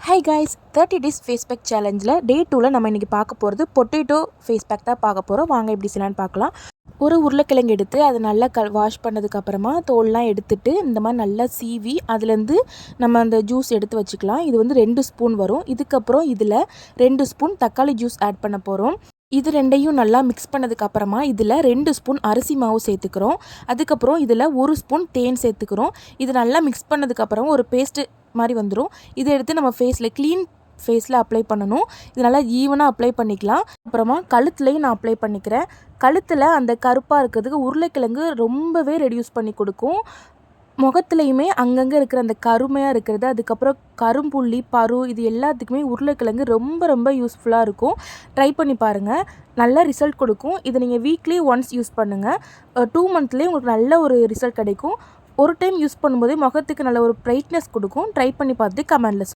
High guys 30 days face pack சேலஞ்சில் day 2ல் நம்ம இன்றைக்கி பார்க்க போகிறது பொட்டேட்டோ ஃபேஸ் பேக் தான் பார்க்க போகிறோம். வாங்க எப்படி செய்யலான்னு பார்க்கலாம். ஒரு உருளைக்கிழங்கு எடுத்து அதை நல்லா வாஷ் பண்ணதுக்கப்புறமா தோல்லாம் எடுத்துட்டு இந்த மாதிரி நல்லா சீவி அதுலேருந்து நம்ம அந்த ஜூஸ் எடுத்து வச்சுக்கலாம். இது வந்து 2 ஸ்பூன் வரும். இதுக்கப்புறம் இதில் 2 ஸ்பூன் தக்காளி ஜூஸ் ஆட் பண்ண போகிறோம். இது ரெண்டையும் நல்லா மிக்ஸ் பண்ணதுக்கப்புறமா இதில் 2 ஸ்பூன் அரிசி மாவு சேர்த்துக்கிறோம். அதுக்கப்புறம் இதில் 1 ஸ்பூன் தேன் சேர்த்துக்கிறோம். இது நல்லா மிக்ஸ் பண்ணதுக்கப்புறம் ஒரு பேஸ்ட்டு மாதிரி வந்துடும். இதை எடுத்து நம்ம க்ளீன் ஃபேஸில் அப்ளை பண்ணணும். இது நல்லா ஈவனாக அப்ளை பண்ணிக்கலாம். அப்புறமா கழுத்துலையும் நான் அப்ளை பண்ணிக்கிறேன். கழுத்தில் அந்த கருப்பாக இருக்கிறதுக்கு உருளைக்கிழங்கு ரொம்பவே ரெடியூஸ் பண்ணி கொடுக்கும். முகத்துலையுமே அங்கங்கே இருக்கிற அந்த கருமையாக இருக்கிறது, அதுக்கப்புறம் கரும்புள்ளி பரு இது எல்லாத்துக்குமே உருளைக்கிழங்கு ரொம்ப ரொம்ப யூஸ்ஃபுல்லாக இருக்கும். ட்ரை பண்ணி பாருங்கள், நல்ல ரிசல்ட் கொடுக்கும். இதை நீங்கள் வீக்லி ஒன்ஸ் யூஸ் பண்ணுங்கள். 2 மந்த்லேயே உங்களுக்கு நல்ல ஒரு ரிசல்ட் கிடைக்கும். ஒரு டைம் யூஸ் பண்ணும்போதே முகத்துக்கு நல்ல ஒரு பிரைட்னஸ் கொடுக்கும். ட்ரை பண்ணி பார்த்துட்டு கமெண்ட்ல